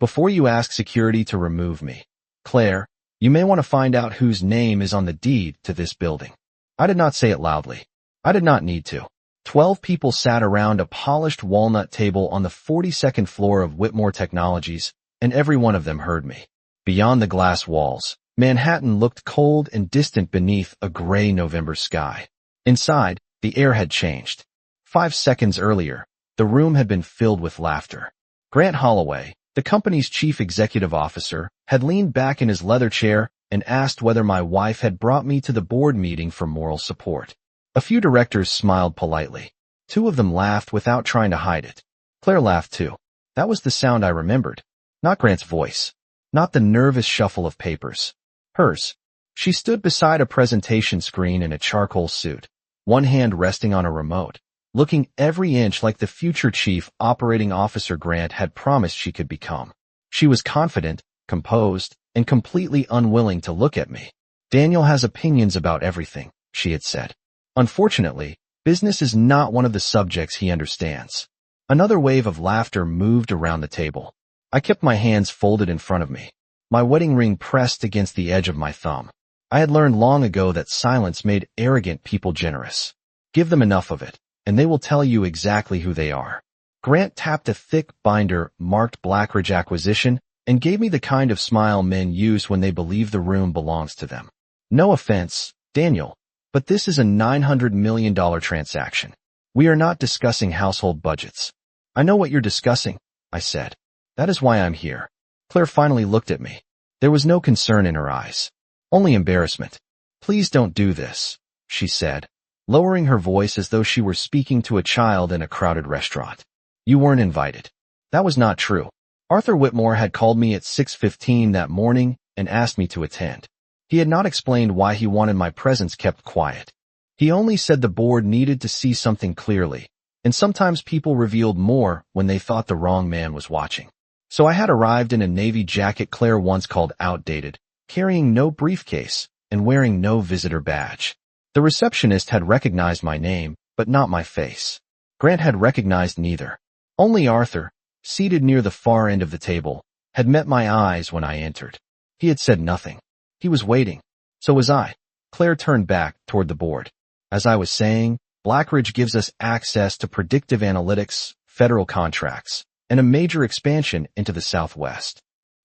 Before you ask security to remove me, Claire, you may want to find out whose name is on the deed to this building. I did not say it loudly. I did not need to. 12 people sat around a polished walnut table on the 42nd floor of Whitmore Technologies, and every one of them heard me. Beyond the glass walls, Manhattan looked cold and distant beneath a gray November sky. Inside, the air had changed. 5 seconds earlier, the room had been filled with laughter. Grant Holloway, the company's chief executive officer, had leaned back in his leather chair and asked whether my wife had brought me to the board meeting for moral support. A few directors smiled politely. 2 of them laughed without trying to hide it. Claire laughed too. That was the sound I remembered. Not Grant's voice. Not the nervous shuffle of papers. Hers. She stood beside a presentation screen in a charcoal suit, one hand resting on a remote, looking every inch like the future chief operating officer Grant had promised she could become. She was confident, composed, and completely unwilling to look at me. Daniel has opinions about everything, she had said. Unfortunately, business is not one of the subjects he understands. Another wave of laughter moved around the table. I kept my hands folded in front of me, my wedding ring pressed against the edge of my thumb. I had learned long ago that silence made arrogant people generous. Give them enough of it, and they will tell you exactly who they are. Grant tapped a thick binder marked Blackridge Acquisition and gave me the kind of smile men use when they believe the room belongs to them. No offense, Daniel, but this is a $900 million transaction. We are not discussing household budgets. I know what you're discussing, I said. That is why I'm here. Claire finally looked at me. There was no concern in her eyes. Only embarrassment. Please don't do this, she said, lowering her voice as though she were speaking to a child in a crowded restaurant. You weren't invited. That was not true. Arthur Whitmore had called me at 6:15 that morning and asked me to attend. He had not explained why he wanted my presence kept quiet. He only said the board needed to see something clearly, and sometimes people revealed more when they thought the wrong man was watching. So I had arrived in a navy jacket Claire once called outdated, carrying no briefcase and wearing no visitor badge. The receptionist had recognized my name, but not my face. Grant had recognized neither. Only Arthur, seated near the far end of the table, had met my eyes when I entered. He had said nothing. He was waiting. So was I. Claire turned back toward the board. As I was saying, Blackridge gives us access to predictive analytics, federal contracts, and a major expansion into the Southwest.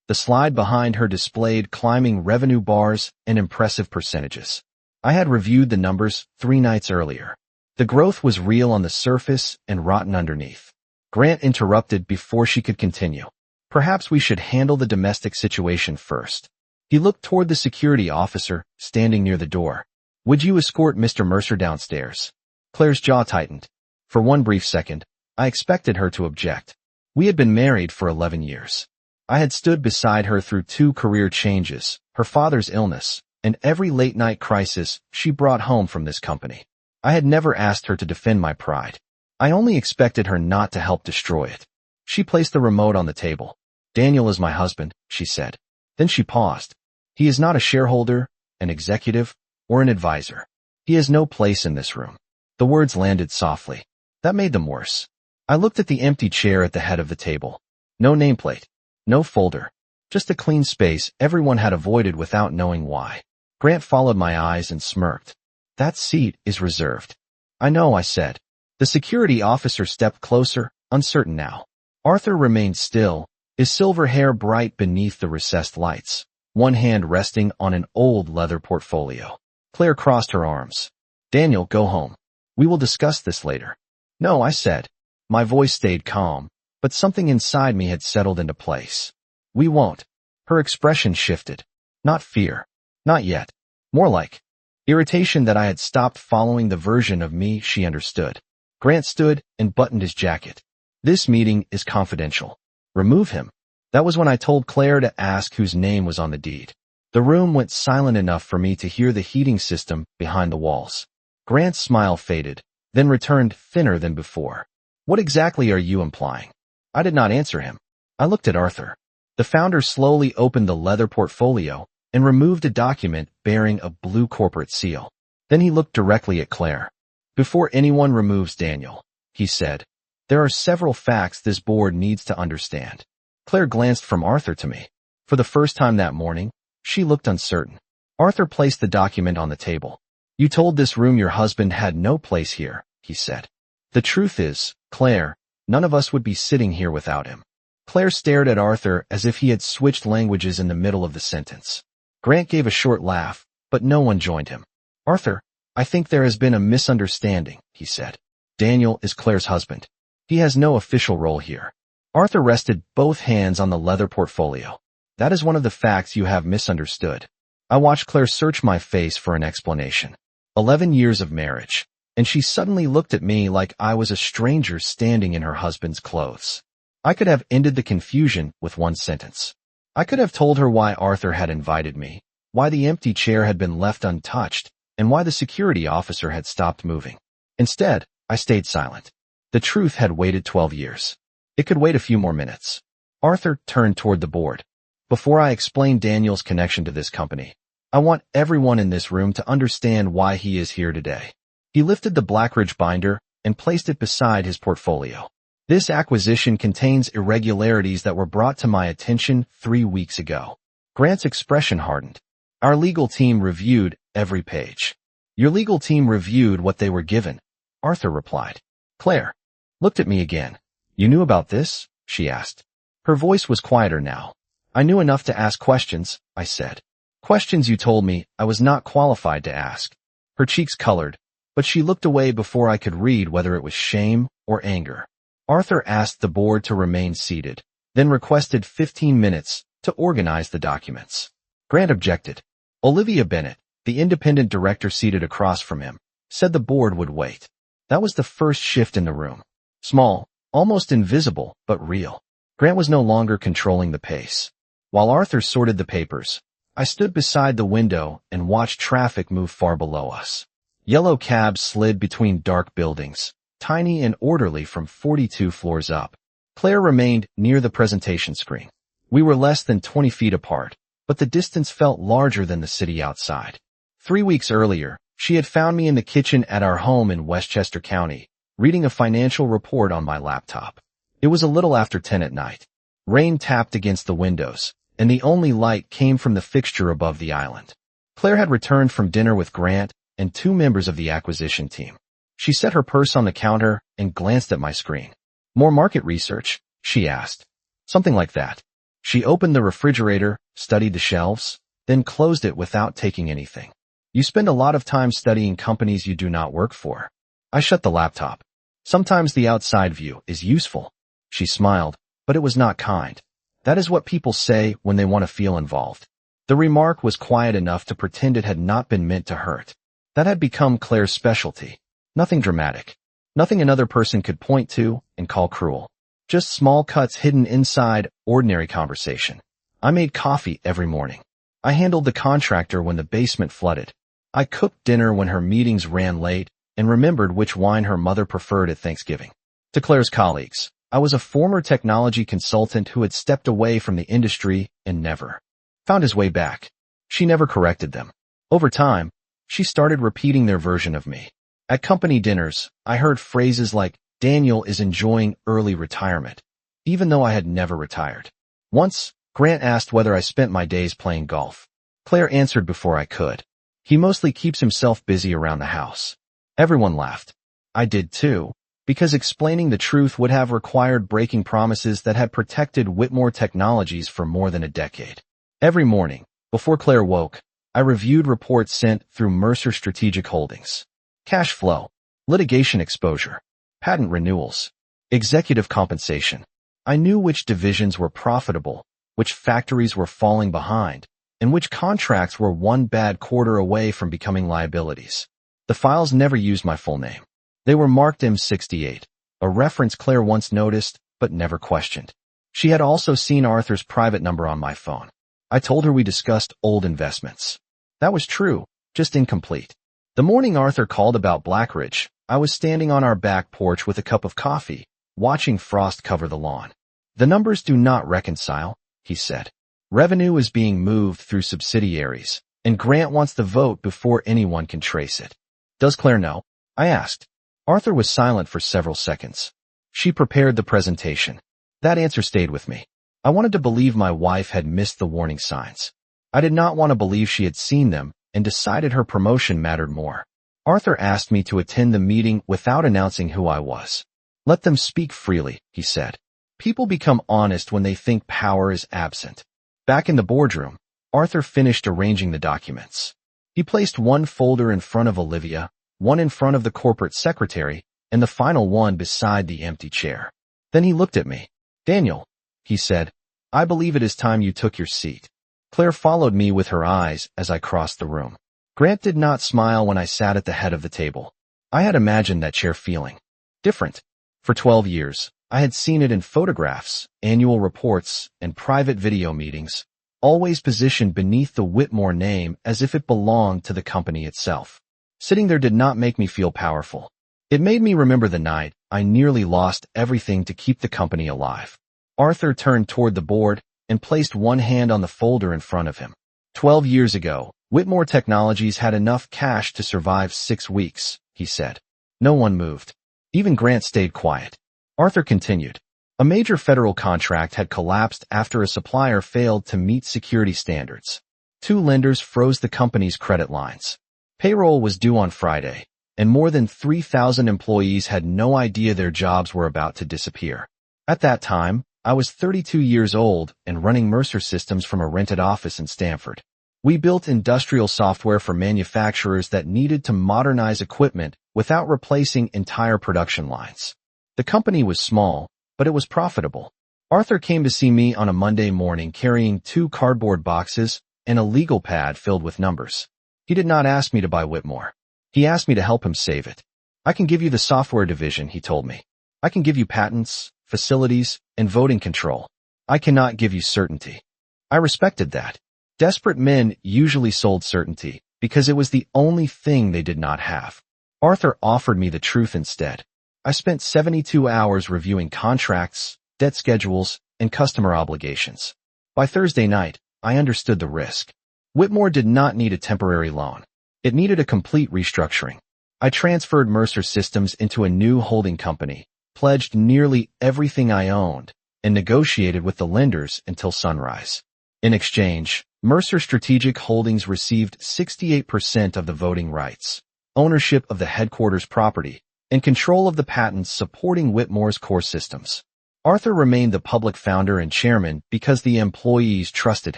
The slide behind her displayed climbing revenue bars and impressive percentages. I had reviewed the numbers 3 nights earlier. The growth was real on the surface and rotten underneath. Grant interrupted before she could continue. Perhaps we should handle the domestic situation first. He looked toward the security officer standing near the door. Would you escort Mr. Mercer downstairs? Claire's jaw tightened. For one brief second, I expected her to object. We had been married for 11 years. I had stood beside her through 2 career changes, her father's illness, and every late-night crisis she brought home from this company. I had never asked her to defend my pride. I only expected her not to help destroy it. She placed the remote on the table. Daniel is my husband, she said. Then she paused. He is not a shareholder, an executive, or an advisor. He has no place in this room. The words landed softly. That made them worse. I looked at the empty chair at the head of the table. No nameplate. No folder. Just a clean space everyone had avoided without knowing why. Grant followed my eyes and smirked. That seat is reserved. I know, I said. The security officer stepped closer, uncertain now. Arthur remained still, his silver hair bright beneath the recessed lights, one hand resting on an old leather portfolio. Claire crossed her arms. Daniel, go home. We will discuss this later. No, I said. My voice stayed calm, but something inside me had settled into place. We won't. Her expression shifted. Not fear. Not yet. More like irritation that I had stopped following the version of me she understood. Grant stood and buttoned his jacket. This meeting is confidential. Remove him. That was when I told Claire to ask whose name was on the deed. The room went silent enough for me to hear the heating system behind the walls. Grant's smile faded, then returned thinner than before. What exactly are you implying? I did not answer him. I looked at Arthur. The founder slowly opened the leather portfolio and removed a document bearing a blue corporate seal. Then he looked directly at Claire. Before anyone removes Daniel, he said, there are several facts this board needs to understand. Claire glanced from Arthur to me. For the first time that morning, she looked uncertain. Arthur placed the document on the table. You told this room your husband had no place here, he said. The truth is, Claire, none of us would be sitting here without him. Claire stared at Arthur as if he had switched languages in the middle of the sentence. Grant gave a short laugh, but no one joined him. Arthur, I think there has been a misunderstanding, he said. Daniel is Claire's husband. He has no official role here. Arthur rested both hands on the leather portfolio. That is one of the facts you have misunderstood. I watched Claire search my face for an explanation. 11 years of marriage, and she suddenly looked at me like I was a stranger standing in her husband's clothes. I could have ended the confusion with one sentence. I could have told her why Arthur had invited me, why the empty chair had been left untouched, and why the security officer had stopped moving. Instead, I stayed silent. The truth had waited 12 years. It could wait a few more minutes. Arthur turned toward the board. Before I explain Daniel's connection to this company, I want everyone in this room to understand why he is here today. He lifted the Blackridge binder and placed it beside his portfolio. This acquisition contains irregularities that were brought to my attention 3 weeks ago. Grant's expression hardened. Our legal team reviewed every page. Your legal team reviewed what they were given, Arthur replied. Claire looked at me again. You knew about this? She asked. Her voice was quieter now. I knew enough to ask questions, I said. Questions you told me I was not qualified to ask. Her cheeks colored, but she looked away before I could read whether it was shame or anger. Arthur asked the board to remain seated, then requested 15 minutes to organize the documents. Grant objected. Olivia Bennett, the independent director seated across from him, said the board would wait. That was the first shift in the room. Small, almost invisible, but real. Grant was no longer controlling the pace. While Arthur sorted the papers, I stood beside the window and watched traffic move far below us. Yellow cabs slid between dark buildings, tiny and orderly from 42 floors up. Claire remained near the presentation screen. We were less than 20 feet apart, but the distance felt larger than the city outside. 3 weeks earlier, she had found me in the kitchen at our home in Westchester County, reading a financial report on my laptop. It was a little after 10 at night. Rain tapped against the windows, and the only light came from the fixture above the island. Claire had returned from dinner with Grant and 2 members of the acquisition team. She set her purse on the counter and glanced at my screen. More market research? She asked. Something like that. She opened the refrigerator, studied the shelves, then closed it without taking anything. You spend a lot of time studying companies you do not work for. I shut the laptop. Sometimes the outside view is useful. She smiled, but it was not kind. That is what people say when they want to feel involved. The remark was quiet enough to pretend it had not been meant to hurt. That had become Claire's specialty. Nothing dramatic. Nothing another person could point to and call cruel. Just small cuts hidden inside ordinary conversation. I made coffee every morning. I handled the contractor when the basement flooded. I cooked dinner when her meetings ran late and remembered which wine her mother preferred at Thanksgiving. To Claire's colleagues, I was a former technology consultant who had stepped away from the industry and never found his way back. She never corrected them. Over time, she started repeating their version of me. At company dinners, I heard phrases like, Daniel is enjoying early retirement, even though I had never retired. Once, Grant asked whether I spent my days playing golf. Claire answered before I could. He mostly keeps himself busy around the house. Everyone laughed. I did too, because explaining the truth would have required breaking promises that had protected Whitmore Technologies for more than a decade. Every morning, before Claire woke, I reviewed reports sent through Mercer Strategic Holdings. Cash flow, litigation exposure, patent renewals, executive compensation. I knew which divisions were profitable, which factories were falling behind, and which contracts were one bad quarter away from becoming liabilities. The files never used my full name. They were marked M68, a reference Claire once noticed but never questioned. She had also seen Arthur's private number on my phone. I told her we discussed old investments. That was true, just incomplete. The morning Arthur called about Blackridge, I was standing on our back porch with a cup of coffee, watching frost cover the lawn. The numbers do not reconcile, he said. Revenue is being moved through subsidiaries, and Grant wants the vote before anyone can trace it. Does Claire know? I asked. Arthur was silent for several seconds. She prepared the presentation. That answer stayed with me. I wanted to believe my wife had missed the warning signs. I did not want to believe she had seen them and decided her promotion mattered more. Arthur asked me to attend the meeting without announcing who I was. Let them speak freely, he said. People become honest when they think power is absent. Back in the boardroom, Arthur finished arranging the documents. He placed one folder in front of Olivia, one in front of the corporate secretary, and the final one beside the empty chair. Then he looked at me. Daniel, he said, I believe it is time you took your seat. Claire followed me with her eyes as I crossed the room. Grant did not smile when I sat at the head of the table. I had imagined that chair feeling different. For 12 years, I had seen it in photographs, annual reports, and private video meetings, always positioned beneath the Whitmore name as if it belonged to the company itself. Sitting there did not make me feel powerful. It made me remember the night I nearly lost everything to keep the company alive. Arthur turned toward the board and placed one hand on the folder in front of him. 12 years ago, Whitmore Technologies had enough cash to survive 6 weeks, he said. No one moved. Even Grant stayed quiet. Arthur continued. A major federal contract had collapsed after a supplier failed to meet security standards. 2 lenders froze the company's credit lines. Payroll was due on Friday, and more than 3,000 employees had no idea their jobs were about to disappear. At that time, I was 32 years old and running Mercer systems from a rented office in Stanford. We built industrial software for manufacturers that needed to modernize equipment without replacing entire production lines. The company was small, but it was profitable. Arthur came to see me on a Monday morning carrying 2 cardboard boxes and a legal pad filled with numbers. He did not ask me to buy Whitmore. He asked me to help him save it. I can give you the software division, he told me. I can give you patents, facilities, and voting control. I cannot give you certainty. I respected that. Desperate men usually sold certainty because it was the only thing they did not have. Arthur offered me the truth instead. I spent 72 hours reviewing contracts, debt schedules, and customer obligations. By Thursday night, I understood the risk. Whitmore did not need a temporary loan. It needed a complete restructuring. I transferred Mercer Systems into a new holding company, pledged nearly everything I owned, and negotiated with the lenders until sunrise. In exchange, Mercer Strategic Holdings received 68% of the voting rights, ownership of the headquarters property, and control of the patents supporting Whitmore's core systems. Arthur remained the public founder and chairman because the employees trusted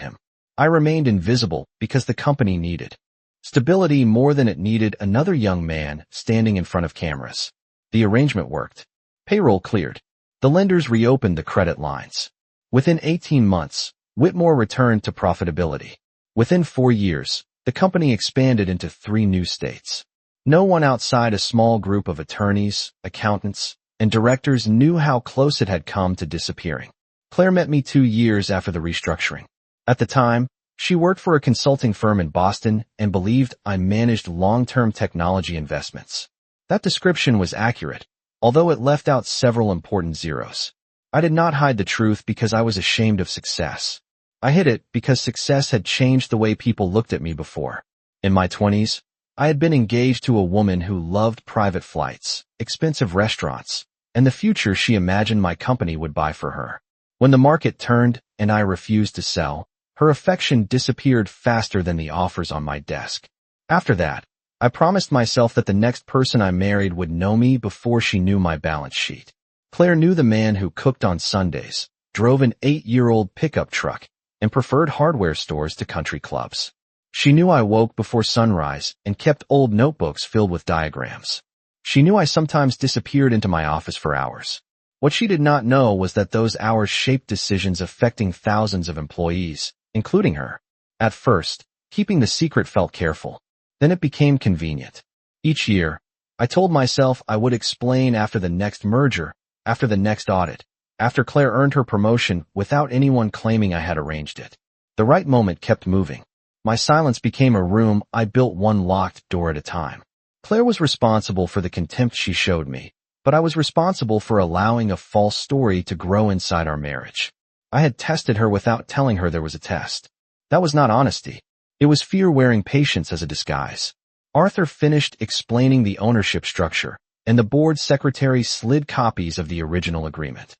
him. I remained invisible because the company needed stability more than it needed another young man standing in front of cameras. The arrangement worked. Payroll cleared. The lenders reopened the credit lines. Within 18 months, Whitmore returned to profitability. Within 4 years, the company expanded into 3 new states. No one outside a small group of attorneys, accountants, and directors knew how close it had come to disappearing. Claire met me 2 years after the restructuring. At the time, she worked for a consulting firm in Boston and believed I managed long-term technology investments. That description was accurate, although it left out several important zeros. I did not hide the truth because I was ashamed of success. I hid it because success had changed the way people looked at me before. In my 20s, I had been engaged to a woman who loved private flights, expensive restaurants, and the future she imagined my company would buy for her. When the market turned and I refused to sell, her affection disappeared faster than the offers on my desk. After that, I promised myself that the next person I married would know me before she knew my balance sheet. Claire knew the man who cooked on Sundays, drove an 8-year-old pickup truck, and preferred hardware stores to country clubs. She knew I woke before sunrise and kept old notebooks filled with diagrams. She knew I sometimes disappeared into my office for hours. What she did not know was that those hours shaped decisions affecting thousands of employees, including her. At first, keeping the secret felt careful. Then it became convenient. Each year, I told myself I would explain after the next merger, after the next audit, after Claire earned her promotion without anyone claiming I had arranged it. The right moment kept moving. My silence became a room I built one locked door at a time. Claire was responsible for the contempt she showed me, but I was responsible for allowing a false story to grow inside our marriage. I had tested her without telling her there was a test. That was not honesty. It was fear wearing patience as a disguise. Arthur finished explaining the ownership structure, and the board secretary slid copies of the original agreement.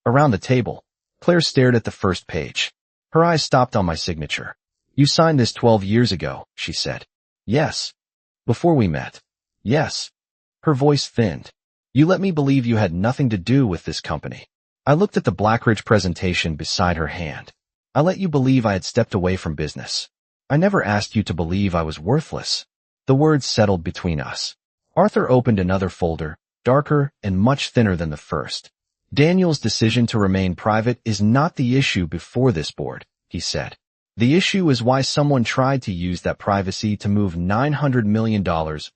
Around the table, Claire stared at the first page. Her eyes stopped on my signature. You signed this 12 years ago, she said. Yes. Before we met. Yes. Her voice thinned. You let me believe you had nothing to do with this company. I looked at the Blackridge presentation beside her hand. I let you believe I had stepped away from business. I never asked you to believe I was worthless. The words settled between us. Arthur opened another folder, darker and much thinner than the first. Daniel's decision to remain private is not the issue before this board, he said. The issue is why someone tried to use that privacy to move $900 million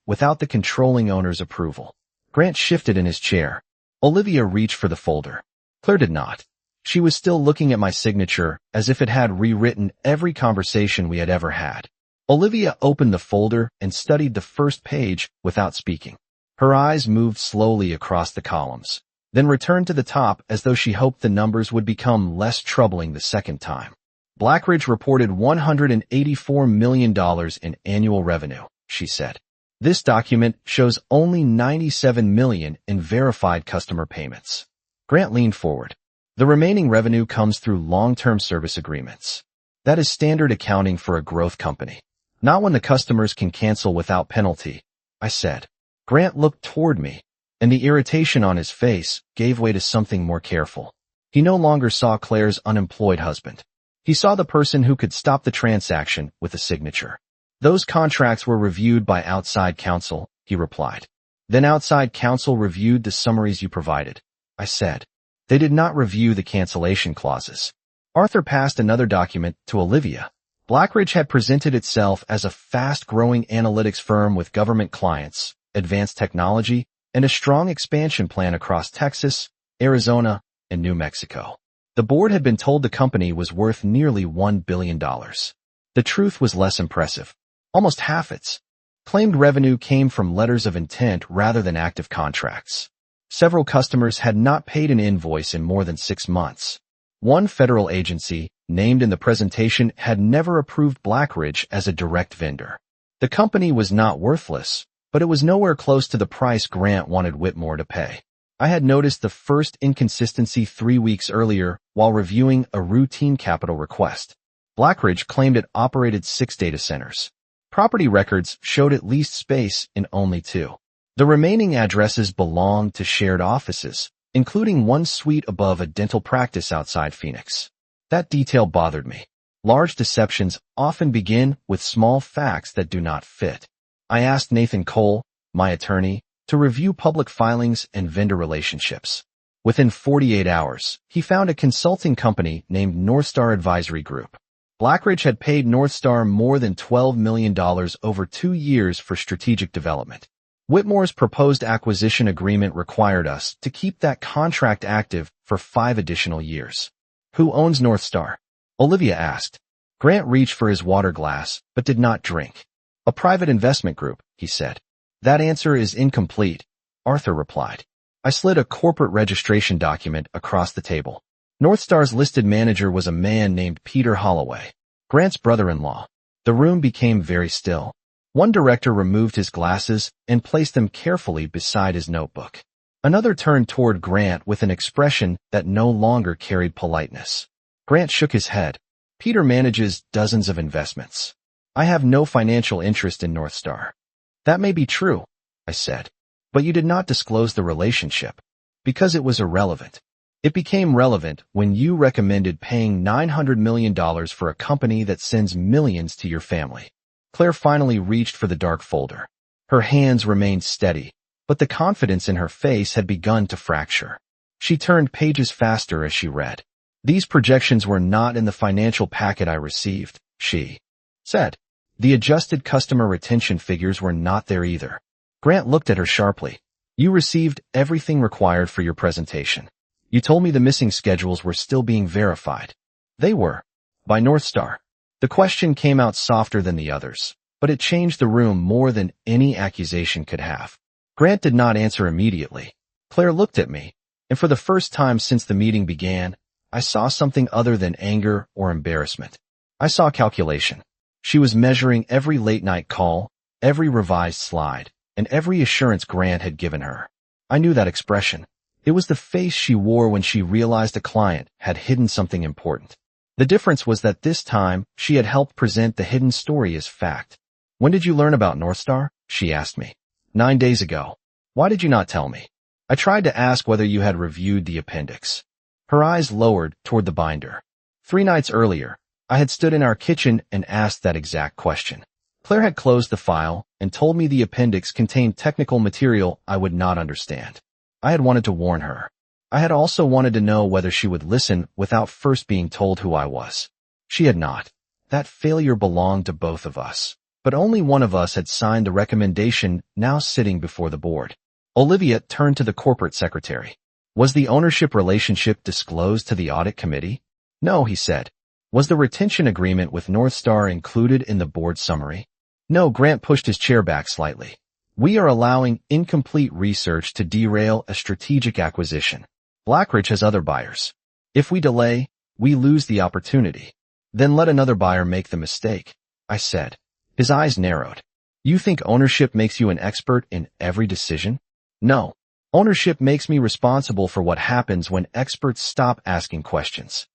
without the controlling owner's approval. Grant shifted in his chair. Olivia reached for the folder. Claire did not. She was still looking at my signature as if it had rewritten every conversation we had ever had. Olivia opened the folder and studied the first page without speaking. Her eyes moved slowly across the columns, then returned to the top as though she hoped the numbers would become less troubling the second time. Blackridge reported $184 million in annual revenue, she said. This document shows only $97 million in verified customer payments. Grant leaned forward. The remaining revenue comes through long-term service agreements. That is standard accounting for a growth company. Not when the customers can cancel without penalty, I said. Grant looked toward me, and the irritation on his face gave way to something more careful. He no longer saw Claire's unemployed husband. He saw the person who could stop the transaction with a signature. Those contracts were reviewed by outside counsel, he replied. Then outside counsel reviewed the summaries you provided, I said. They did not review the cancellation clauses. Arthur passed another document to Olivia. Blackridge had presented itself as a fast-growing analytics firm with government clients, advanced technology, and a strong expansion plan across Texas, Arizona, and New Mexico. The board had been told the company was worth nearly $1 billion. The truth was less impressive. Almost half its claimed revenue came from letters of intent rather than active contracts. Several customers had not paid an invoice in more than 6 months. One federal agency, named in the presentation, had never approved Blackridge as a direct vendor. The company was not worthless, but it was nowhere close to the price Grant wanted Whitmore to pay. I had noticed the first inconsistency 3 weeks earlier while reviewing a routine capital request. Blackridge claimed it operated 6 data centers. Property records showed it leased space in only 2. The remaining addresses belonged to shared offices, including one suite above a dental practice outside Phoenix. That detail bothered me. Large deceptions often begin with small facts that do not fit. I asked Nathan Cole, my attorney, to review public filings and vendor relationships. Within 48 hours, he found a consulting company named Northstar Advisory Group. Blackridge had paid Northstar more than $12 million over 2 years for strategic development. Whitmore's proposed acquisition agreement required us to keep that contract active for 5 additional years. Who owns Northstar? Olivia asked. Grant reached for his water glass, but did not drink. A private investment group, he said. That answer is incomplete, Arthur replied. I slid a corporate registration document across the table. Northstar's listed manager was a man named Peter Holloway, Grant's brother-in-law. The room became very still. One director removed his glasses and placed them carefully beside his notebook. Another turned toward Grant with an expression that no longer carried politeness. Grant shook his head. Peter manages dozens of investments. I have no financial interest in Northstar. That may be true, I said, but you did not disclose the relationship because it was irrelevant. It became relevant when you recommended paying $900 million for a company that sends millions to your family. Claire finally reached for the dark folder. Her hands remained steady, but the confidence in her face had begun to fracture. She turned pages faster as she read. These projections were not in the financial packet I received, she said. The adjusted customer retention figures were not there either. Grant looked at her sharply. You received everything required for your presentation. You told me the missing schedules were still being verified. They were. By Northstar. The question came out softer than the others, but it changed the room more than any accusation could have. Grant did not answer immediately. Claire looked at me, and for the first time since the meeting began, I saw something other than anger or embarrassment. I saw calculation. She was measuring every late-night call, every revised slide, and every assurance Grant had given her. I knew that expression. It was the face she wore when she realized a client had hidden something important. The difference was that this time, she had helped present the hidden story as fact. "When did you learn about Northstar?" she asked me. 9 days ago. "Why did you not tell me?" I tried to ask whether you had reviewed the appendix. Her eyes lowered toward the binder. 3 nights earlier, I had stood in our kitchen and asked that exact question. Claire had closed the file and told me the appendix contained technical material I would not understand. I had wanted to warn her. I had also wanted to know whether she would listen without first being told who I was. She had not. That failure belonged to both of us. But only one of us had signed the recommendation now sitting before the board. Olivia turned to the corporate secretary. "Was the ownership relationship disclosed to the audit committee?" "No," he said. "Was the retention agreement with Northstar included in the board summary?" "No." Grant pushed his chair back slightly. "We are allowing incomplete research to derail a strategic acquisition. Blackridge has other buyers. If we delay, we lose the opportunity. Then let another buyer make the mistake," I said. His eyes narrowed. "You think ownership makes you an expert in every decision?" "No. Ownership makes me responsible for what happens when experts stop asking questions."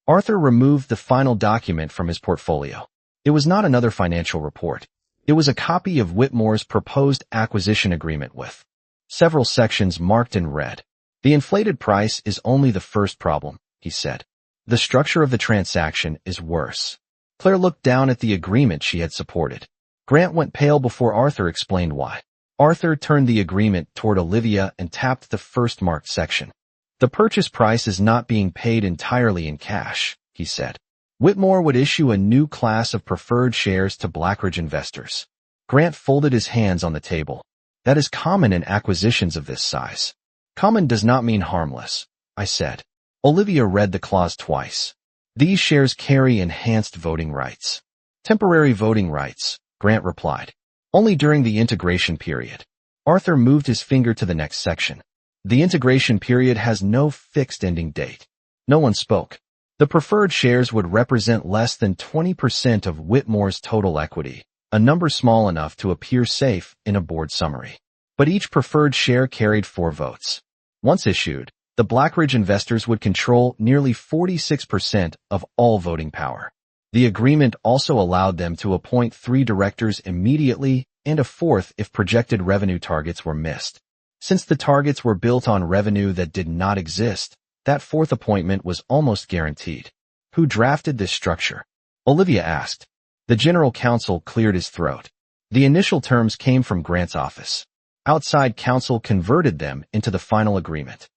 Arthur removed the final document from his portfolio. It was not another financial report. It was a copy of Whitmore's proposed acquisition agreement with several sections marked in red. "The inflated price is only the first problem," he said. "The structure of the transaction is worse." Claire looked down at the agreement she had supported. Grant went pale before Arthur explained why. Arthur turned the agreement toward Olivia and tapped the first marked section. "The purchase price is not being paid entirely in cash," he said. "Whitmore would issue a new class of preferred shares to Blackridge investors." Grant folded his hands on the table. "That is common in acquisitions of this size." "Common does not mean harmless," I said. Olivia read the clause twice. "These shares carry enhanced voting rights." "Temporary voting rights," Grant replied. "Only during the integration period." Arthur moved his finger to the next section. "The integration period has no fixed ending date." No one spoke. "The preferred shares would represent less than 20% of Whitmore's total equity, a number small enough to appear safe in a board summary. But each preferred share carried 4 votes. Once issued, the Blackridge investors would control nearly 46% of all voting power. The agreement also allowed them to appoint 3 directors immediately and a 4th if projected revenue targets were missed. Since the targets were built on revenue that did not exist, that 4th appointment was almost guaranteed. "Who drafted this structure?" Olivia asked. The general counsel cleared his throat. "The initial terms came from Grant's office. Outside counsel converted them into the final agreement."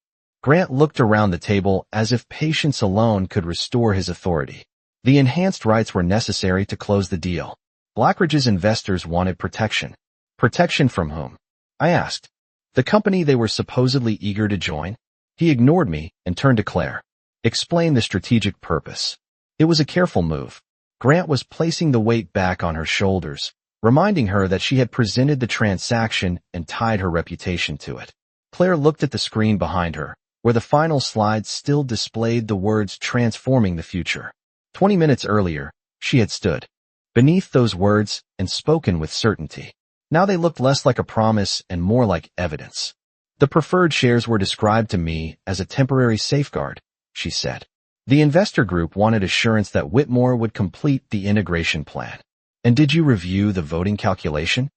Grant looked around the table as if patience alone could restore his authority. The enhanced rights were necessary to close the deal. Blackridge's investors wanted protection. Protection from whom? I asked. The company they were supposedly eager to join? He ignored me and turned to Claire. "Explain the strategic purpose." It was a careful move. Grant was placing the weight back on her shoulders, reminding her that she had presented the transaction and tied her reputation to it. Claire looked at the screen behind her, where the final slide still displayed the words "transforming the future." 20 minutes earlier, she had stood beneath those words and spoken with certainty. Now they looked less like a promise and more like evidence. "The preferred shares were described to me as a temporary safeguard," she said. "The investor group wanted assurance that Whitmore would complete the integration plan." "And did you review the voting calculation?"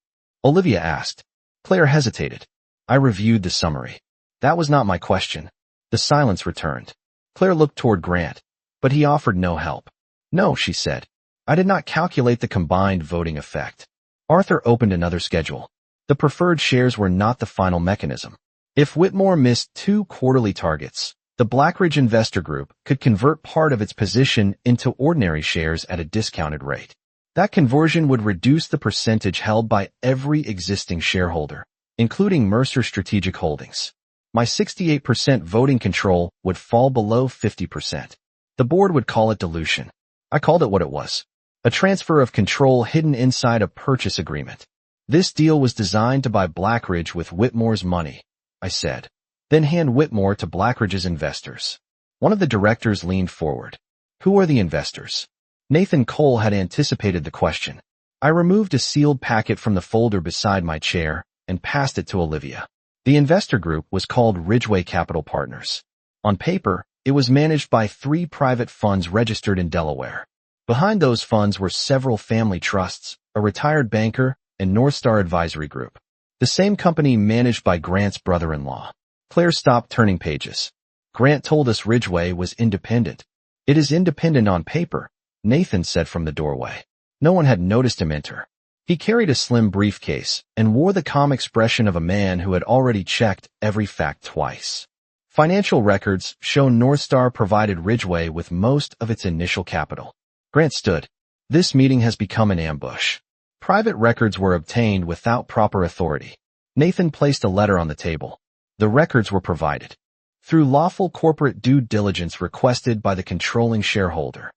Olivia asked. Claire hesitated. "I reviewed the summary." "That was not my question." The silence returned. Claire looked toward Grant, but he offered no help. "No," she said. "I did not calculate the combined voting effect." Arthur opened another schedule. The preferred shares were not the final mechanism. If Whitmore missed 2 quarterly targets, the Blackridge investor group could convert part of its position into ordinary shares at a discounted rate. That conversion would reduce the percentage held by every existing shareholder, including Mercer Strategic Holdings. My 68% voting control would fall below 50%. The board would call it dilution. I called it what it was. A transfer of control hidden inside a purchase agreement. "This deal was designed to buy Blackridge with Whitmore's money," I said. "Then hand Whitmore to Blackridge's investors." One of the directors leaned forward. "Who are the investors?" Nathan Cole had anticipated the question. I removed a sealed packet from the folder beside my chair and passed it to Olivia. The investor group was called Ridgeway Capital Partners. On paper, it was managed by 3 private funds registered in Delaware. Behind those funds were several family trusts, a retired banker, and Northstar Advisory Group, the same company managed by Grant's brother-in-law. Claire stopped turning pages. Grant told us Ridgeway was independent. It is independent on paper, Nathan said from the doorway. No one had noticed him enter. He carried a slim briefcase and wore the calm expression of a man who had already checked every fact twice. Financial records show Northstar provided Ridgeway with most of its initial capital. Grant stood. This meeting has become an ambush. Private records were obtained without proper authority. Nathan placed a letter on the table. The records were provided through lawful corporate due diligence requested by the controlling shareholder.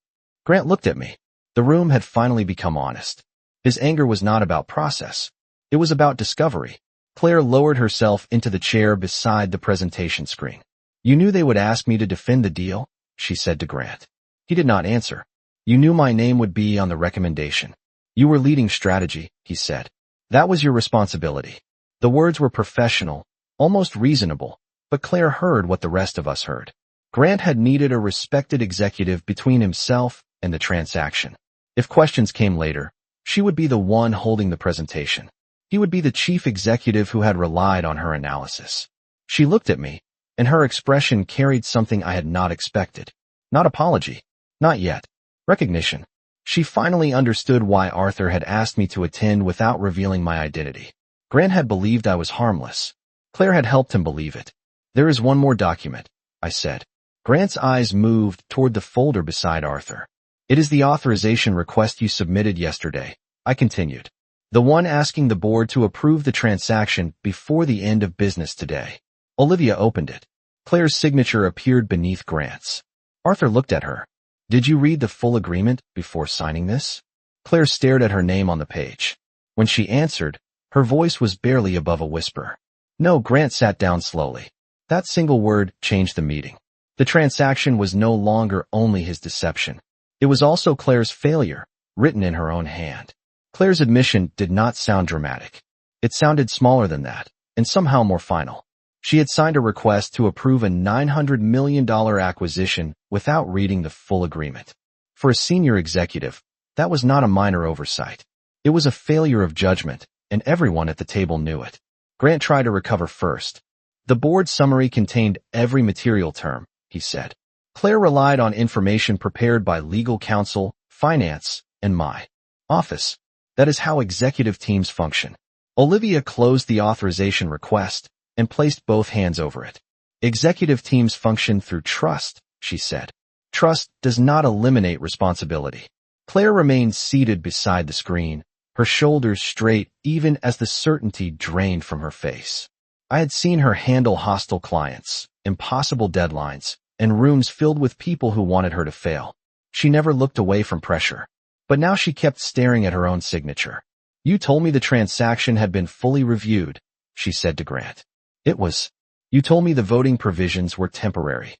Grant looked at me. The room had finally become honest. His anger was not about process. It was about discovery. Claire lowered herself into the chair beside the presentation screen. You knew they would ask me to defend the deal, she said to Grant. He did not answer. You knew my name would be on the recommendation. You were leading strategy, he said. That was your responsibility. The words were professional, almost reasonable, but Claire heard what the rest of us heard. Grant had needed a respected executive between himself and the transaction. If questions came later, she would be the one holding the presentation. He would be the chief executive who had relied on her analysis. She looked at me, and her expression carried something I had not expected. Not apology. Not yet. Recognition. She finally understood why Arthur had asked me to attend without revealing my identity. Grant had believed I was harmless. Claire had helped him believe it. There is one more document, I said. Grant's eyes moved toward the folder beside Arthur. It is the authorization request you submitted yesterday, I continued. The one asking the board to approve the transaction before the end of business today. Olivia opened it. Claire's signature appeared beneath Grant's. Arthur looked at her. Did you read the full agreement before signing this? Claire stared at her name on the page. When she answered, her voice was barely above a whisper. No. Grant sat down slowly. That single word changed the meeting. The transaction was no longer only his deception. It was also Claire's failure, written in her own hand. Claire's admission did not sound dramatic. It sounded smaller than that, and somehow more final. She had signed a request to approve a $900 million acquisition without reading the full agreement. For a senior executive, that was not a minor oversight. It was a failure of judgment, and everyone at the table knew it. Grant tried to recover first. The board summary contained every material term, he said. Claire relied on information prepared by legal counsel, finance, and my office. That is how executive teams function. Olivia closed the authorization request and placed both hands over it. Executive teams function through trust, she said. Trust does not eliminate responsibility. Claire remained seated beside the screen, her shoulders straight even as the certainty drained from her face. I had seen her handle hostile clients, impossible deadlines, and rooms filled with people who wanted her to fail. She never looked away from pressure. But now she kept staring at her own signature. You told me the transaction had been fully reviewed, she said to Grant. It was. You told me the voting provisions were temporary.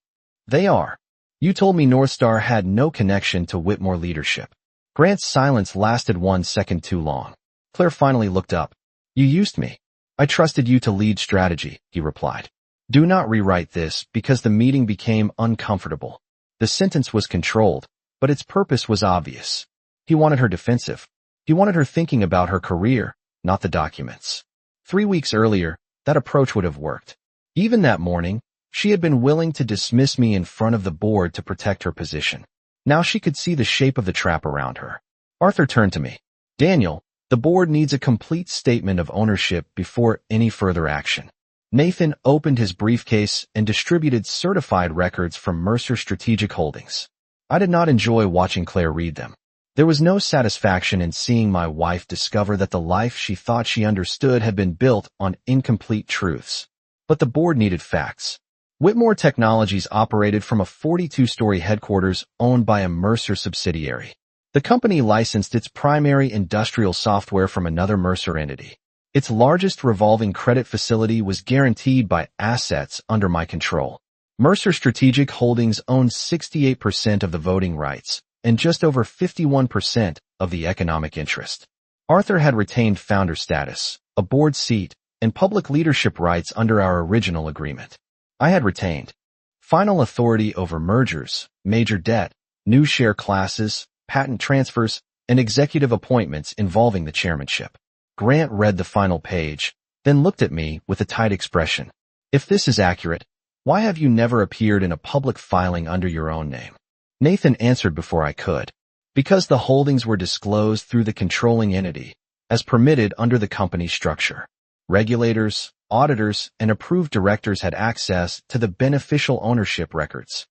They are. You told me Northstar had no connection to Whitmore leadership. Grant's silence lasted 1 second too long. Claire finally looked up. You used me. I trusted you to lead strategy, he replied. Do not rewrite this because the meeting became uncomfortable. The sentence was controlled, but its purpose was obvious. He wanted her defensive. He wanted her thinking about her career, not the documents. 3 weeks earlier, that approach would have worked. Even that morning, she had been willing to dismiss me in front of the board to protect her position. Now she could see the shape of the trap around her. Arthur turned to me. Daniel, the board needs a complete statement of ownership before any further action. Nathan opened his briefcase and distributed certified records from Mercer Strategic Holdings. I did not enjoy watching Claire read them. There was no satisfaction in seeing my wife discover that the life she thought she understood had been built on incomplete truths. But the board needed facts. Whitmore Technologies operated from a 42-story headquarters owned by a Mercer subsidiary. The company licensed its primary industrial software from another Mercer entity. Its largest revolving credit facility was guaranteed by assets under my control. Mercer Strategic Holdings owned 68% of the voting rights and just over 51% of the economic interest. Arthur had retained founder status, a board seat, and public leadership rights under our original agreement. I had retained final authority over mergers, major debt, new share classes, patent transfers, and executive appointments involving the chairmanship. Grant read the final page, then looked at me with a tight expression. If this is accurate, why have you never appeared in a public filing under your own name? Nathan answered before I could. Because the holdings were disclosed through the controlling entity, as permitted under the company structure. Regulators, auditors, and approved directors had access to the beneficial ownership records.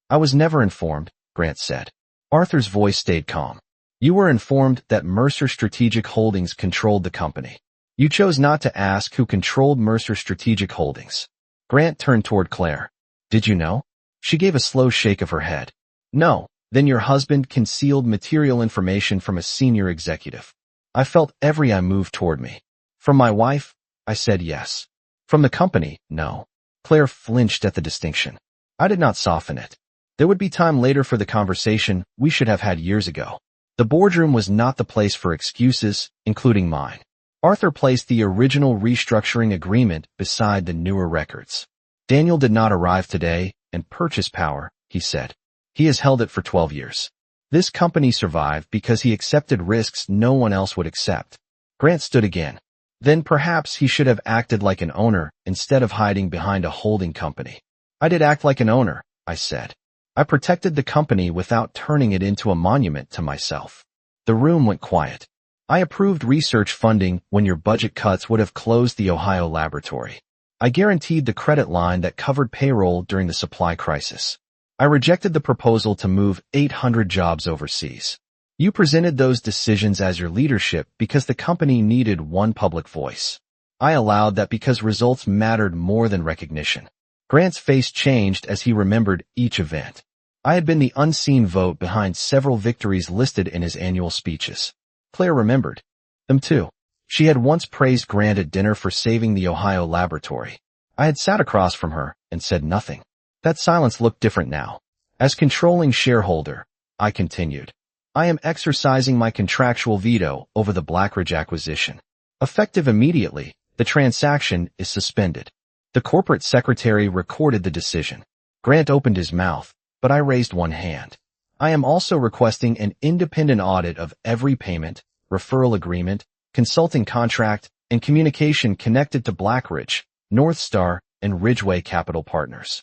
I was never informed, Grant said. Arthur's voice stayed calm. You were informed that Mercer Strategic Holdings controlled the company. You chose not to ask who controlled Mercer Strategic Holdings. Grant turned toward Claire. Did you know? She gave a slow shake of her head. No, then your husband concealed material information from a senior executive. I felt every eye move toward me. From my wife, I said yes. From the company, no. Claire flinched at the distinction. I did not soften it. There would be time later for the conversation we should have had years ago. The boardroom was not the place for excuses, including mine. Arthur placed the original restructuring agreement beside the newer records. Daniel did not arrive today and purchase power, he said. He has held it for 12 years. This company survived because he accepted risks no one else would accept. Grant stood again. Then perhaps he should have acted like an owner instead of hiding behind a holding company. I did act like an owner, I said. I protected the company without turning it into a monument to myself. The room went quiet. I approved research funding when your budget cuts would have closed the Ohio laboratory. I guaranteed the credit line that covered payroll during the supply crisis. I rejected the proposal to move 800 jobs overseas. You presented those decisions as your leadership because the company needed one public voice. I allowed that because results mattered more than recognition. Grant's face changed as he remembered each event. I had been the unseen vote behind several victories listed in his annual speeches. Claire remembered them too. She had once praised Grant at dinner for saving the Ohio laboratory. I had sat across from her and said nothing. That silence looked different now. As controlling shareholder, I continued. I am exercising my contractual veto over the Blackridge acquisition. Effective immediately, the transaction is suspended. The corporate secretary recorded the decision. Grant opened his mouth, but I raised one hand. I am also requesting an independent audit of every payment, referral agreement, consulting contract, and communication connected to Blackridge, North Star, and Ridgeway Capital Partners.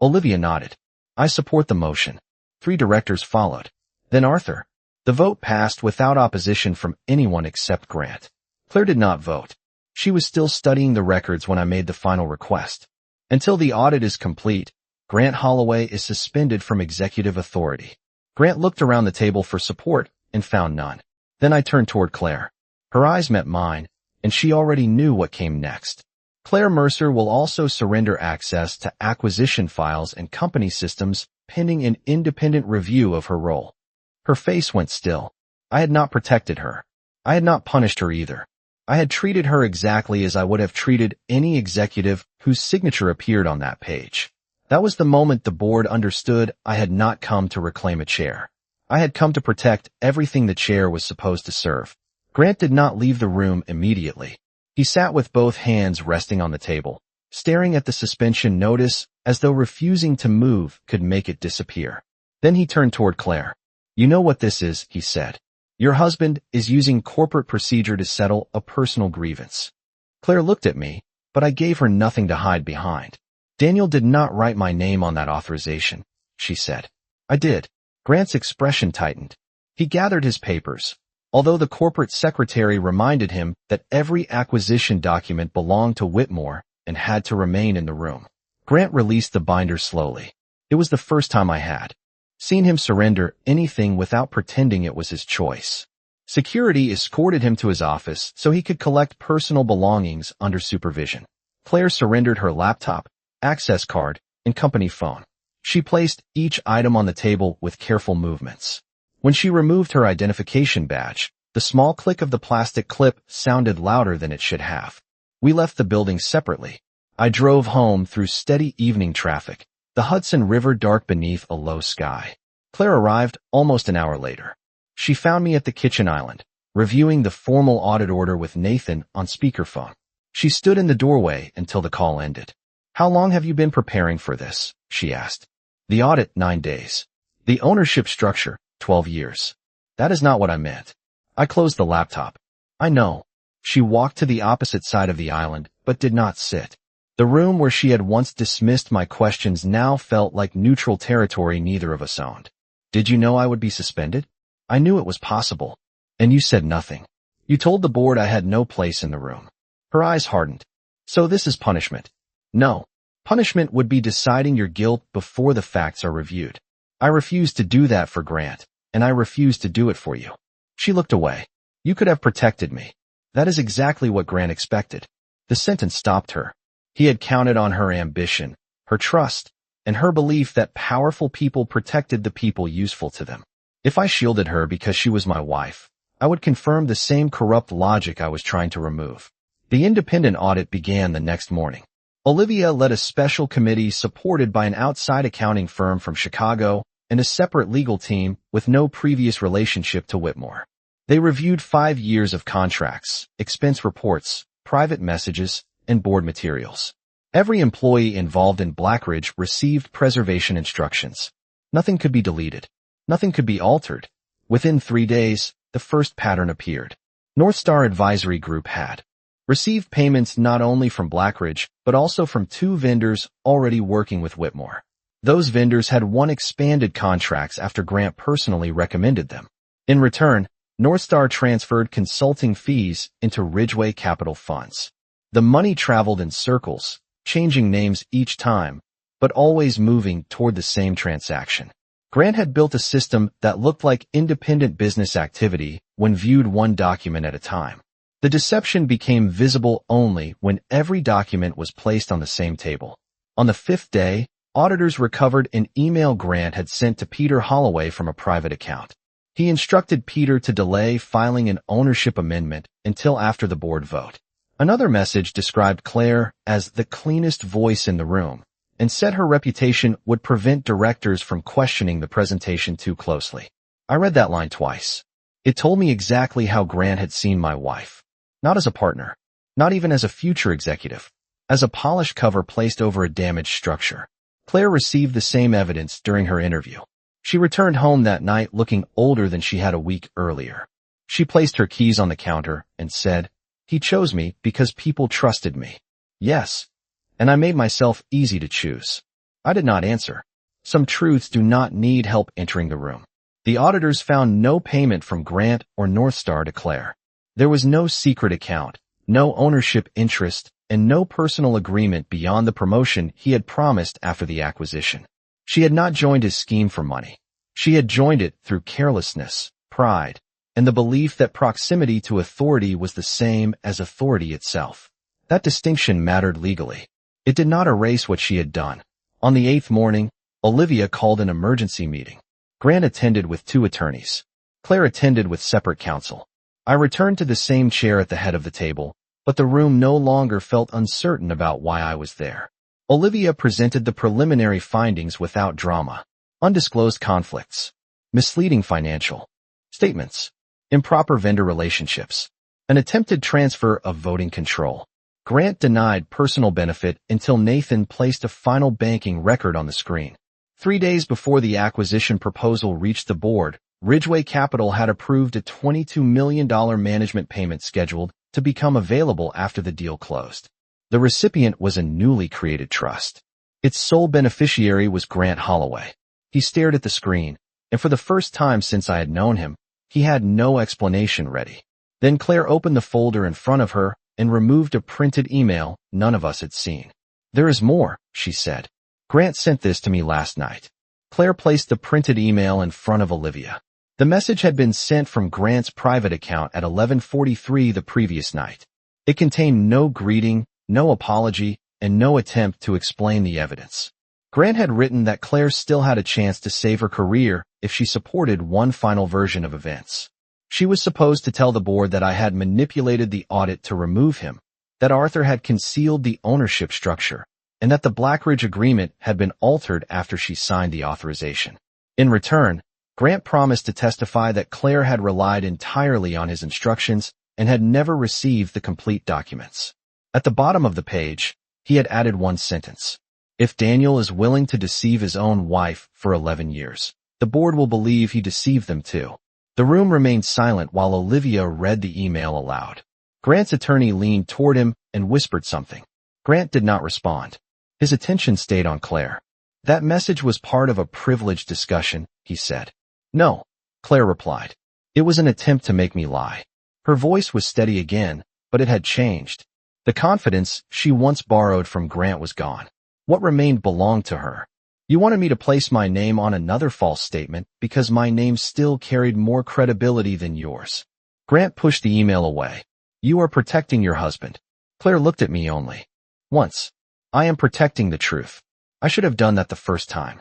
Olivia nodded. I support the motion. 3 directors followed. Then Arthur. The vote passed without opposition from anyone except Grant. Claire did not vote. She was still studying the records when I made the final request. Until the audit is complete, Grant Holloway is suspended from executive authority. Grant looked around the table for support and found none. Then I turned toward Claire. Her eyes met mine, and she already knew what came next. Claire Mercer will also surrender access to acquisition files and company systems pending an independent review of her role. Her face went still. I had not protected her. I had not punished her either. I had treated her exactly as I would have treated any executive whose signature appeared on that page. That was the moment the board understood I had not come to reclaim a chair. I had come to protect everything the chair was supposed to serve. Grant did not leave the room immediately. He sat with both hands resting on the table, staring at the suspension notice as though refusing to move could make it disappear. Then he turned toward Claire. You know what this is, he said. Your husband is using corporate procedure to settle a personal grievance. Claire looked at me, but I gave her nothing to hide behind. Daniel did not write my name on that authorization, she said. I did. Grant's expression tightened. He gathered his papers, although the corporate secretary reminded him that every acquisition document belonged to Whitmore and had to remain in the room. Grant released the binder slowly. It was the first time I had seen him surrender anything without pretending it was his choice. Security escorted him to his office so he could collect personal belongings under supervision. Claire surrendered her laptop, access card, and company phone. She placed each item on the table with careful movements. When she removed her identification badge, the small click of the plastic clip sounded louder than it should have. We left the building separately. I drove home through steady evening traffic, the Hudson River dark beneath a low sky. Claire arrived almost an hour later. She found me at the kitchen island, reviewing the formal audit order with Nathan on speakerphone. She stood in the doorway until the call ended. How long have you been preparing for this? She asked. The audit, 9 days. The ownership structure, 12 years. That is not what I meant. I closed the laptop. I know. She walked to the opposite side of the island, but did not sit. The room where she had once dismissed my questions now felt like neutral territory neither of us owned. Did you know I would be suspended? I knew it was possible. And you said nothing. You told the board I had no place in the room. Her eyes hardened. So this is punishment. No. Punishment would be deciding your guilt before the facts are reviewed. I refuse to do that for Grant, and I refuse to do it for you. She looked away. You could have protected me. That is exactly what Grant expected. The sentence stopped her. He had counted on her ambition, her trust, and her belief that powerful people protected the people useful to them. If I shielded her because she was my wife, I would confirm the same corrupt logic I was trying to remove. The independent audit began the next morning. Olivia led a special committee supported by an outside accounting firm from Chicago and a separate legal team with no previous relationship to Whitmore. They reviewed 5 years of contracts, expense reports, private messages, and board materials. Every employee involved in Blackridge received preservation instructions. Nothing could be deleted. Nothing could be altered. Within 3 days, the first pattern appeared. North Star Advisory Group had received payments not only from Blackridge, but also from 2 vendors already working with Whitmore. Those vendors had won expanded contracts after Grant personally recommended them. In return, North Star transferred consulting fees into Ridgeway Capital funds. The money traveled in circles, changing names each time, but always moving toward the same transaction. Grant had built a system that looked like independent business activity when viewed one document at a time. The deception became visible only when every document was placed on the same table. On the 5th day, auditors recovered an email Grant had sent to Peter Holloway from a private account. He instructed Peter to delay filing an ownership amendment until after the board vote. Another message described Claire as the cleanest voice in the room and said her reputation would prevent directors from questioning the presentation too closely. I read that line twice. It told me exactly how Grant had seen my wife. Not as a partner, not even as a future executive, as a polished cover placed over a damaged structure. Claire received the same evidence during her interview. She returned home that night looking older than she had a week earlier. She placed her keys on the counter and said, "He chose me because people trusted me." Yes, and I made myself easy to choose. I did not answer. Some truths do not need help entering the room. The auditors found no payment from Grant or North Star to Claire. There was no secret account, no ownership interest, and no personal agreement beyond the promotion he had promised after the acquisition. She had not joined his scheme for money. She had joined it through carelessness, pride, and the belief that proximity to authority was the same as authority itself. That distinction mattered legally. It did not erase what she had done. On the 8th morning, Olivia called an emergency meeting. Grant attended with 2 attorneys. Claire attended with separate counsel. I returned to the same chair at the head of the table, but the room no longer felt uncertain about why I was there. Olivia presented the preliminary findings without drama. Undisclosed conflicts, misleading financial statements, improper vendor relationships, an attempted transfer of voting control. Grant denied personal benefit until Nathan placed a final banking record on the screen. 3 days before the acquisition proposal reached the board, Ridgeway Capital had approved a $22 million management payment scheduled to become available after the deal closed. The recipient was a newly created trust. Its sole beneficiary was Grant Holloway. He stared at the screen, and for the first time since I had known him, he had no explanation ready. Then Claire opened the folder in front of her and removed a printed email none of us had seen. "There is more," she said. "Grant sent this to me last night." Claire placed the printed email in front of Olivia. The message had been sent from Grant's private account at 11:43 the previous night. It contained no greeting, no apology, and no attempt to explain the evidence. Grant had written that Claire still had a chance to save her career if she supported one final version of events. She was supposed to tell the board that I had manipulated the audit to remove him, that Arthur had concealed the ownership structure, and that the Blackridge agreement had been altered after she signed the authorization. In return, Grant promised to testify that Claire had relied entirely on his instructions and had never received the complete documents. At the bottom of the page, he had added one sentence. If Daniel is willing to deceive his own wife for 11 years, the board will believe he deceived them too. The room remained silent while Olivia read the email aloud. Grant's attorney leaned toward him and whispered something. Grant did not respond. His attention stayed on Claire. That message was part of a privileged discussion, he said. No, Claire replied. It was an attempt to make me lie. Her voice was steady again, but it had changed. The confidence she once borrowed from Grant was gone. What remained belonged to her. You wanted me to place my name on another false statement because my name still carried more credibility than yours. Grant pushed the email away. You are protecting your husband. Claire looked at me only once. I am protecting the truth. I should have done that the first time.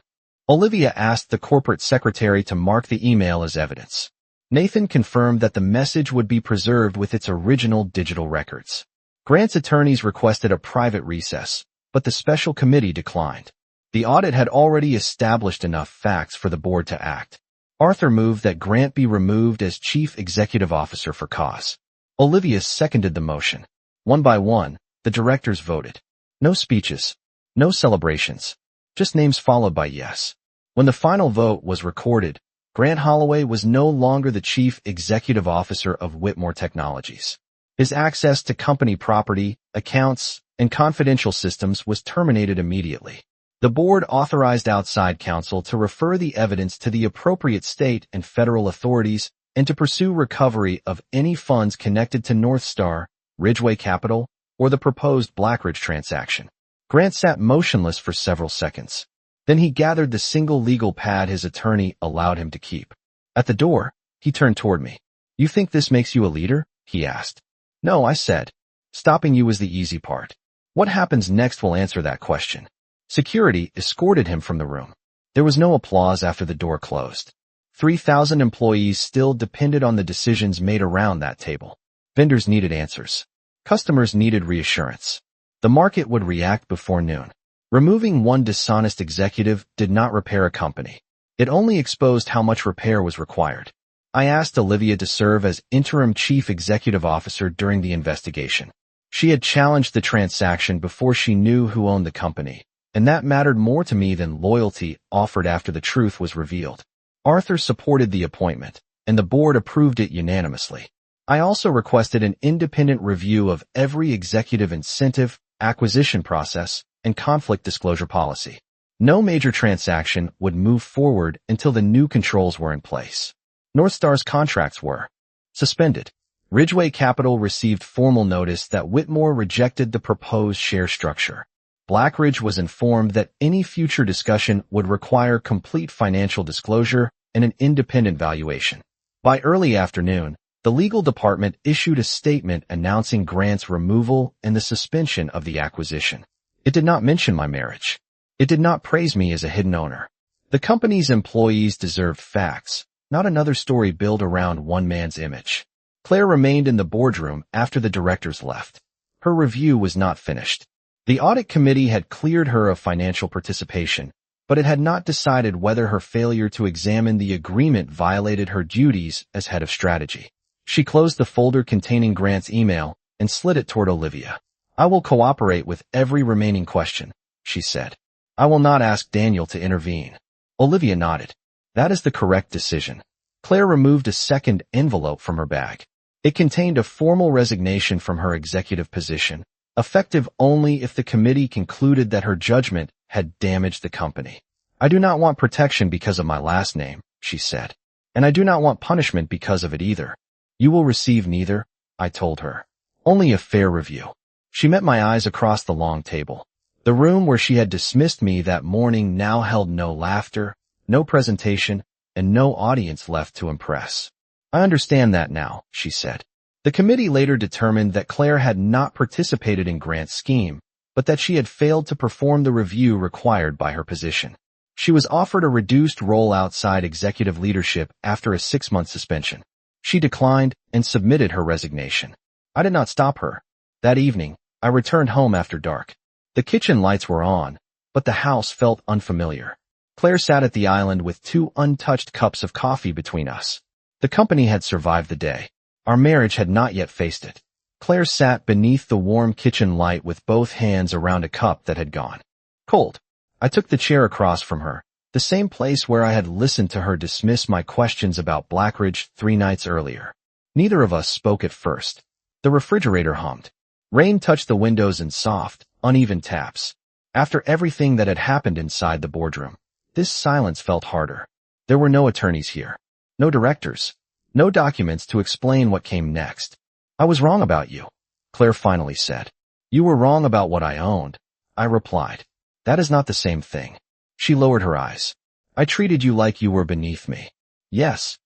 Olivia asked the corporate secretary to mark the email as evidence. Nathan confirmed that the message would be preserved with its original digital records. Grant's attorneys requested a private recess, but the special committee declined. The audit had already established enough facts for the board to act. Arthur moved that Grant be removed as chief executive officer for cause. Olivia seconded the motion. One by one, the directors voted. No speeches. No celebrations. Just names followed by yes. When the final vote was recorded, Grant Holloway was no longer the chief executive officer of Whitmore Technologies. His access to company property, accounts, and confidential systems was terminated immediately. The board authorized outside counsel to refer the evidence to the appropriate state and federal authorities and to pursue recovery of any funds connected to North Star, Ridgeway Capital, or the proposed Blackridge transaction. Grant sat motionless for several seconds. Then he gathered the single legal pad his attorney allowed him to keep. At the door, he turned toward me. You think this makes you a leader? He asked. No, I said. Stopping you is the easy part. What happens next will answer that question. Security escorted him from the room. There was no applause after the door closed. 3,000 employees still depended on the decisions made around that table. Vendors needed answers. Customers needed reassurance. The market would react before noon. Removing one dishonest executive did not repair a company. It only exposed how much repair was required. I asked Olivia to serve as interim chief executive officer during the investigation. She had challenged the transaction before she knew who owned the company, and that mattered more to me than loyalty offered after the truth was revealed. Arthur supported the appointment, and the board approved it unanimously. I also requested an independent review of every executive incentive, acquisition process, and conflict disclosure policy. No major transaction would move forward until the new controls were in place. North Star's contracts were suspended. Ridgeway Capital received formal notice that Whitmore rejected the proposed share structure. Blackridge was informed that any future discussion would require complete financial disclosure and an independent valuation. By early afternoon, the legal department issued a statement announcing Grant's removal and the suspension of the acquisition. It did not mention my marriage. It did not praise me as a hidden owner. The company's employees deserved facts, not another story built around one man's image. Claire remained in the boardroom after the directors left. Her review was not finished. The audit committee had cleared her of financial participation, but it had not decided whether her failure to examine the agreement violated her duties as head of strategy. She closed the folder containing Grant's email and slid it toward Olivia. I will cooperate with every remaining question, she said. I will not ask Daniel to intervene. Olivia nodded. That is the correct decision. Claire removed a second envelope from her bag. It contained a formal resignation from her executive position, effective only if the committee concluded that her judgment had damaged the company. I do not want protection because of my last name, she said. And I do not want punishment because of it either. You will receive neither, I told her. Only a fair review. She met my eyes across the long table. The room where she had dismissed me that morning now held no laughter, no presentation, and no audience left to impress. I understand that now, she said. The committee later determined that Claire had not participated in Grant's scheme, but that she had failed to perform the review required by her position. She was offered a reduced role outside executive leadership after a 6-month suspension. She declined and submitted her resignation. I did not stop her. That evening, I returned home after dark. The kitchen lights were on, but the house felt unfamiliar. Claire sat at the island with 2 untouched cups of coffee between us. The company had survived the day. Our marriage had not yet faced it. Claire sat beneath the warm kitchen light with both hands around a cup that had gone cold. I took the chair across from her, the same place where I had listened to her dismiss my questions about Blackridge 3 nights earlier. Neither of us spoke at first. The refrigerator hummed. Rain touched the windows in soft, uneven taps. After everything that had happened inside the boardroom, this silence felt harder. There were no attorneys here. No directors. No documents to explain what came next. I was wrong about you, Claire finally said. You were wrong about what I owned, I replied. That is not the same thing. She lowered her eyes. I treated you like you were beneath me. Yes.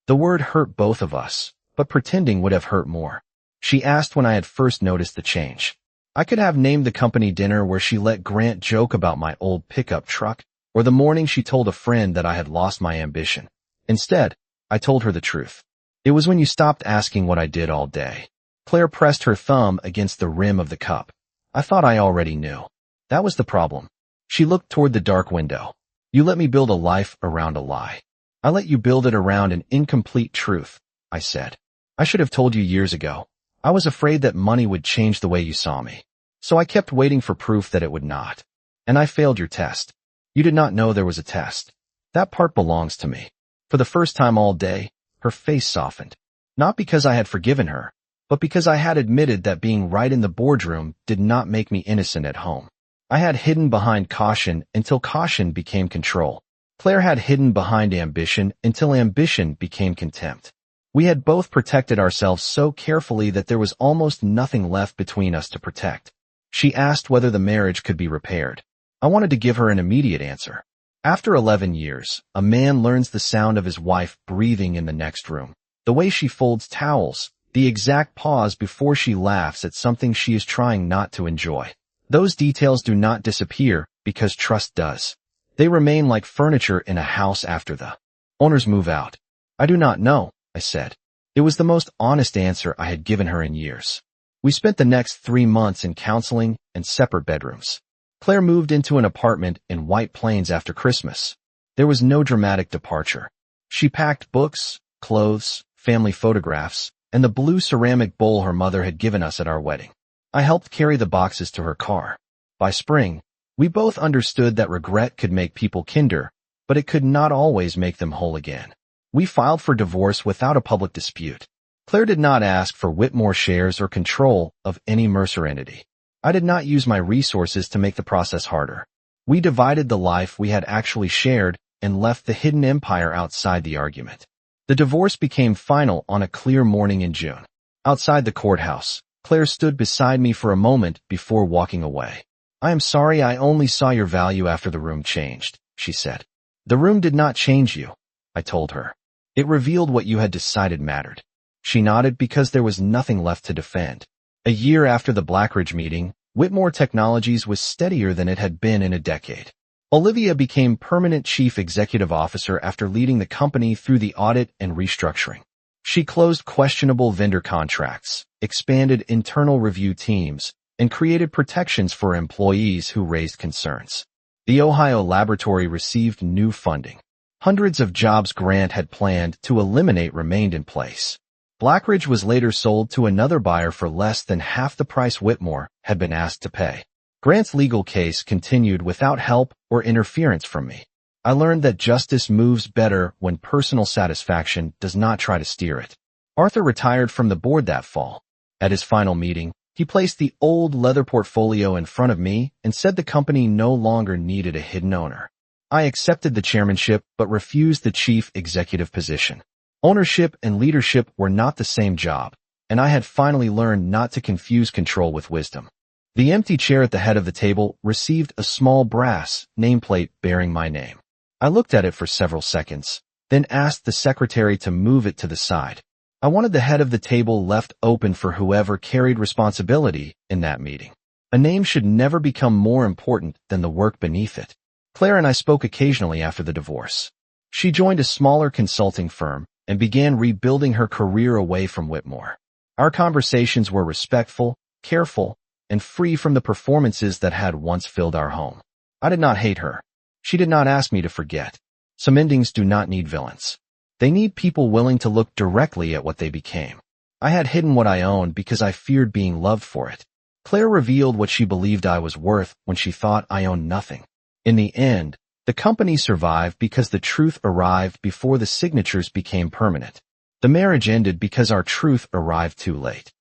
The word hurt both of us, but pretending would have hurt more. She asked when I had first noticed the change. I could have named the company dinner where she let Grant joke about my old pickup truck, or the morning she told a friend that I had lost my ambition. Instead, I told her the truth. It was when you stopped asking what I did all day. Claire pressed her thumb against the rim of the cup. I thought I already knew. That was the problem. She looked toward the dark window. You let me build a life around a lie. I let you build it around an incomplete truth, I said. I should have told you years ago. I was afraid that money would change the way you saw me. So I kept waiting for proof that it would not. And I failed your test. You did not know there was a test. That part belongs to me. For the first time all day, her face softened. Not because I had forgiven her, but because I had admitted that being right in the boardroom did not make me innocent at home. I had hidden behind caution until caution became control. Claire had hidden behind ambition until ambition became contempt. We had both protected ourselves so carefully that there was almost nothing left between us to protect. She asked whether the marriage could be repaired. I wanted to give her an immediate answer. After 11 years, a man learns the sound of his wife breathing in the next room, the way she folds towels, the exact pause before she laughs at something she is trying not to enjoy. Those details do not disappear because trust does. They remain like furniture in a house after the owners move out. I do not know, I said. It was the most honest answer I had given her in years. We spent the next 3 months in counseling and separate bedrooms. Claire moved into an apartment in White Plains after Christmas. There was no dramatic departure. She packed books, clothes, family photographs, and the blue ceramic bowl her mother had given us at our wedding. I helped carry the boxes to her car. By spring, we both understood that regret could make people kinder, but it could not always make them whole again. We filed for divorce without a public dispute. Claire did not ask for Whitmore shares or control of any Mercer entity. I did not use my resources to make the process harder. We divided the life we had actually shared and left the hidden empire outside the argument. The divorce became final on a clear morning in June. Outside the courthouse, Claire stood beside me for a moment before walking away. I am sorry I only saw your value after the room changed, she said. The room did not change you, I told her. It revealed what you had decided mattered. She nodded because there was nothing left to defend. A year after the Blackridge meeting, Whitmore Technologies was steadier than it had been in a decade. Olivia became permanent chief executive officer after leading the company through the audit and restructuring. She closed questionable vendor contracts, expanded internal review teams, and created protections for employees who raised concerns. The Ohio laboratory received new funding. Hundreds of jobs Grant had planned to eliminate remained in place. Blackridge was later sold to another buyer for less than half the price Whitmore had been asked to pay. Grant's legal case continued without help or interference from me. I learned that justice moves better when personal satisfaction does not try to steer it. Arthur retired from the board that fall. At his final meeting, he placed the old leather portfolio in front of me and said the company no longer needed a hidden owner. I accepted the chairmanship but refused the chief executive position. Ownership and leadership were not the same job, and I had finally learned not to confuse control with wisdom. The empty chair at the head of the table received a small brass nameplate bearing my name. I looked at it for several seconds, then asked the secretary to move it to the side. I wanted the head of the table left open for whoever carried responsibility in that meeting. A name should never become more important than the work beneath it. Claire and I spoke occasionally after the divorce. She joined a smaller consulting firm and began rebuilding her career away from Whitmore. Our conversations were respectful, careful, and free from the performances that had once filled our home. I did not hate her. She did not ask me to forget. Some endings do not need villains. They need people willing to look directly at what they became. I had hidden what I owned because I feared being loved for it. Claire revealed what she believed I was worth when she thought I owned nothing. In the end, the company survived because the truth arrived before the signatures became permanent. The marriage ended because our truth arrived too late.